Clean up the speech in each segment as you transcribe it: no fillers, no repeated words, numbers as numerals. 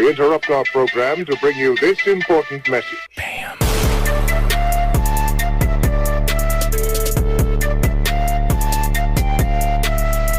We interrupt our program to bring you this important message. Bam.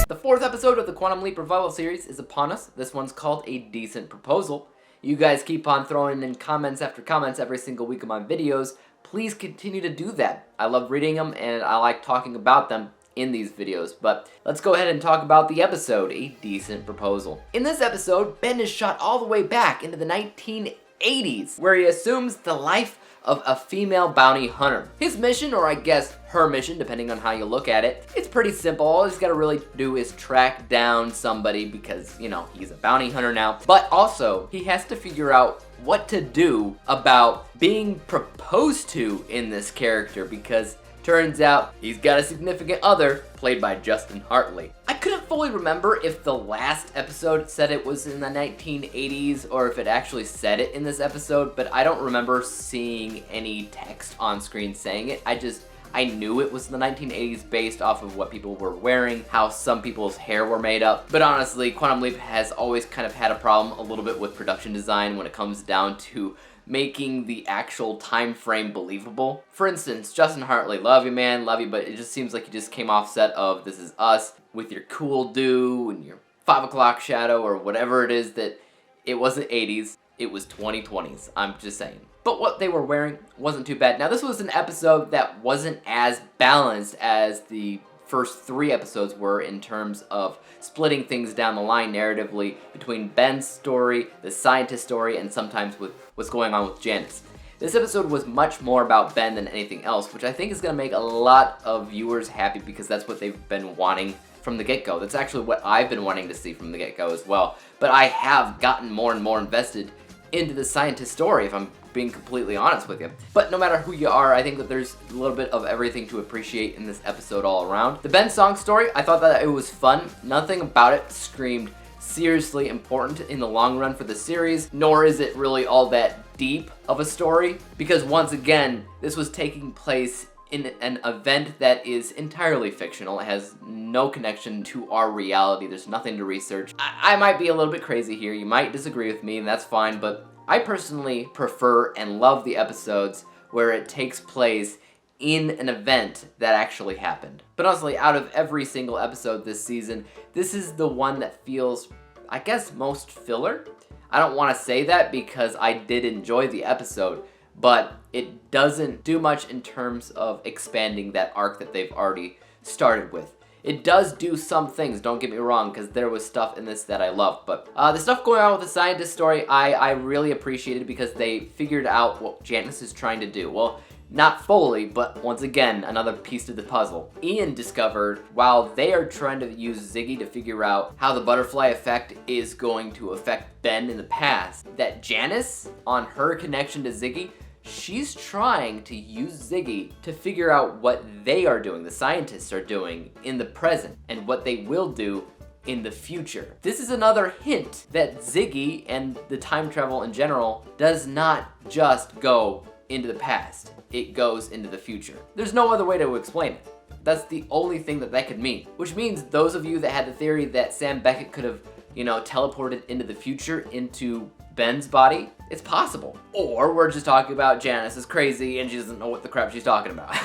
The fourth episode of the Quantum Leap Revival series is upon us. This one's called A Decent Proposal. You guys keep on throwing in comments after comments every single week of my videos. Please continue to do that. I love reading them and I like talking about them in these videos. But let's go ahead and talk about the episode, A Decent Proposal. In this episode, Ben is shot all the way back into the 1980s, where he assumes the life of a female bounty hunter. His mission, or I guess her mission, depending on how you look at it, it's pretty simple. All he's got to really do is track down somebody because, you know, he's a bounty hunter now. But also, he has to figure out what to do about being proposed to in this character, because turns out he's got a significant other played by Justin Hartley. I couldn't fully remember if the last episode said it was in the 1980s or if it actually said it in this episode, but I don't remember seeing any text on screen saying it. I knew it was the 1980s based off of what people were wearing, how some people's hair were made up. But honestly, Quantum Leap has always kind of had a problem a little bit with production design when it comes down to making the actual time frame believable. For instance, Justin Hartley, love you man, love you, but it just seems like you just came off set of This Is Us with your cool do and your 5 o'clock shadow or whatever it is that it wasn't 80s, it was 2020s, I'm just saying. But what they were wearing wasn't too bad. Now this was an episode that wasn't as balanced as the first 3 episodes were in terms of splitting things down the line narratively between Ben's story, the scientist story, and sometimes with what's going on with Janice. This episode was much more about Ben than anything else, which I think is going to make a lot of viewers happy because that's what they've been wanting from the get-go. That's actually what I've been wanting to see from the get-go as well. But I have gotten more and more invested into the scientist story, if I'm being completely honest with you. But no matter who you are, I think that there's a little bit of everything to appreciate in this episode all around. The Ben song story, I thought that it was fun. Nothing about it screamed seriously important in the long run for the series, nor is it really all that deep of a story, because once again, this was taking place in an event that is entirely fictional. It has no connection to our reality. There's nothing to research. I might be a little bit crazy here. You might disagree with me, and that's fine, but I personally prefer and love the episodes where it takes place in an event that actually happened. But honestly, out of every single episode this season, this is the one that feels, I guess, most filler. I don't want to say that because I did enjoy the episode, but it doesn't do much in terms of expanding that arc that they've already started with. It does do some things, don't get me wrong, because there was stuff in this that I loved, but the stuff going on with the scientist story, I really appreciated because they figured out what Janice is trying to do. Well, not fully, but once again, another piece to the puzzle. Ian discovered, while they are trying to use Ziggy to figure out how the butterfly effect is going to affect Ben in the past, that Janice, on her connection to Ziggy, she's trying to use Ziggy to figure out what they are doing, the scientists are doing, in the present, and what they will do in the future. This is another hint that Ziggy and the time travel in general does not just go into the past. It goes into the future. There's no other way to explain it. That's the only thing that could mean. Which means those of you that had the theory that Sam Beckett could have, teleported into the future into Ben's body, it's possible. Or we're just talking about Janice is crazy and she doesn't know what the crap she's talking about.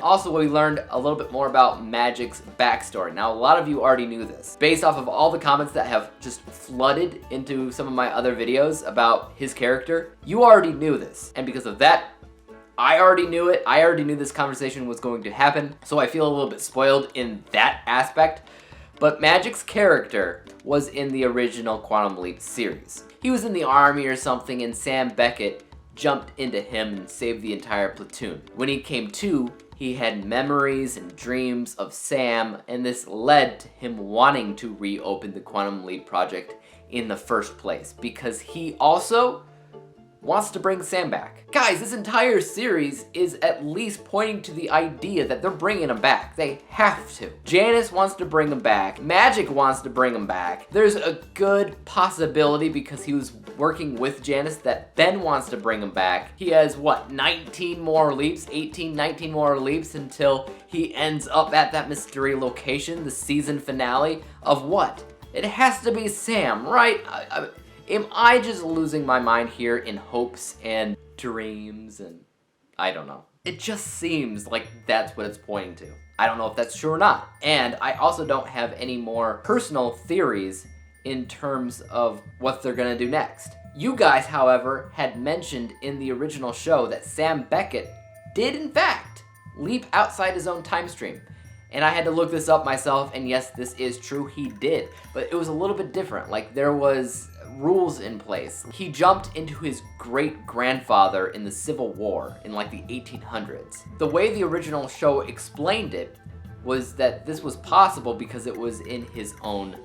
Also, we learned a little bit more about Magic's backstory. Now, a lot of you already knew this. Based off of all the comments that have just flooded into some of my other videos about his character, you already knew this. And because of that, I already knew it. I already knew this conversation was going to happen, so I feel a little bit spoiled in that aspect. But Magic's character was in the original Quantum Leap series. He was in the army or something, and Sam Beckett jumped into him and saved the entire platoon. When he came to, he had memories and dreams of Sam, and this led to him wanting to reopen the Quantum Leap project in the first place, because he also wants to bring Sam back. Guys, this entire series is at least pointing to the idea that they're bringing him back. They have to. Janice wants to bring him back. Magic wants to bring him back. There's a good possibility, because he was working with Janice, that Ben wants to bring him back. He has, 19 more leaps? 19 more leaps until he ends up at that mystery location, the season finale of what? It has to be Sam, right? Am I just losing my mind here in hopes and dreams and I don't know. It just seems like that's what it's pointing to. I don't know if that's true or not. And I also don't have any more personal theories in terms of what they're gonna do next. You guys, however, had mentioned in the original show that Sam Beckett did in fact leap outside his own time stream. And I had to look this up myself, and yes, this is true, he did. But it was a little bit different. Like, there was rules in place. He jumped into his great-grandfather in the Civil War in like the 1800s. The way the original show explained it was that this was possible because it was in his own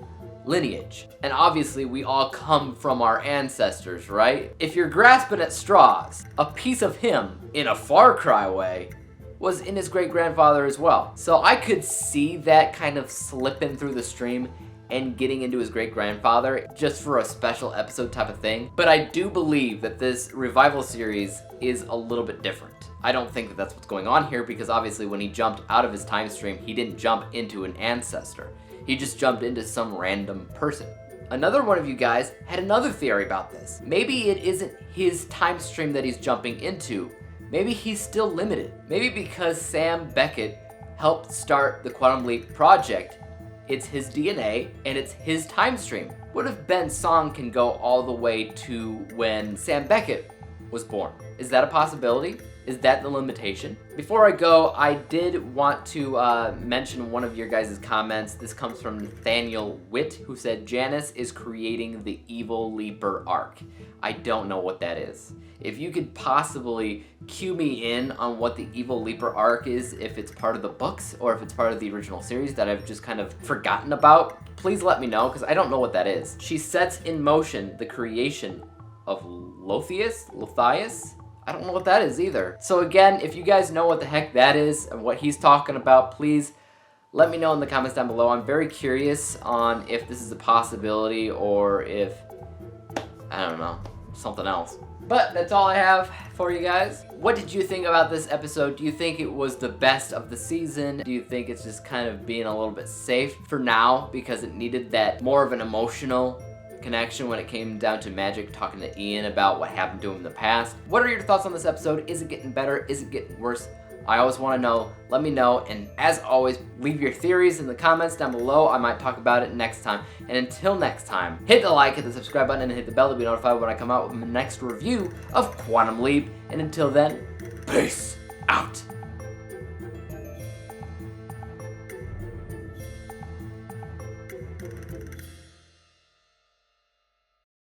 lineage. And obviously we all come from our ancestors, right? If you're grasping at straws, a piece of him, in a Far Cry way, was in his great-grandfather as well. So I could see that kind of slipping through the stream and getting into his great-grandfather just for a special episode type of thing. But I do believe that this revival series is a little bit different. I don't think that that's what's going on here because obviously when he jumped out of his time stream, he didn't jump into an ancestor. He just jumped into some random person. Another one of you guys had another theory about this. Maybe it isn't his time stream that he's jumping into. Maybe he's still limited. Maybe because Sam Beckett helped start the Quantum Leap project, it's his DNA and it's his time stream. What if Ben Song can go all the way to when Sam Beckett was born? Is that a possibility? Is that the limitation? Before I go, I did want to mention one of your guys' comments. This comes from Nathaniel Witt, who said, Janice is creating the Evil Leaper arc. I don't know what that is. If you could possibly cue me in on what the Evil Leaper arc is, if it's part of the books or if it's part of the original series that I've just kind of forgotten about, please let me know, because I don't know what that is. She sets in motion the creation of Lothius? I don't know what that is either. So again, if you guys know what the heck that is and what he's talking about, please let me know in the comments down below. I'm very curious on if this is a possibility or if, I don't know, something else. But that's all I have for you guys. What did you think about this episode? Do you think it was the best of the season? Do you think it's just kind of being a little bit safe for now because it needed that more of an emotional connection when it came down to Magic talking to Ian about what happened to him in the past? What are your thoughts on this episode? Is it getting better? Is it getting worse? I always want to know. Let me know. And as always, leave your theories in the comments down below. I might talk about it next time. And until next time, hit the like, hit the subscribe button, and hit the bell to be notified when I come out with my next review of Quantum Leap. And until then, peace out.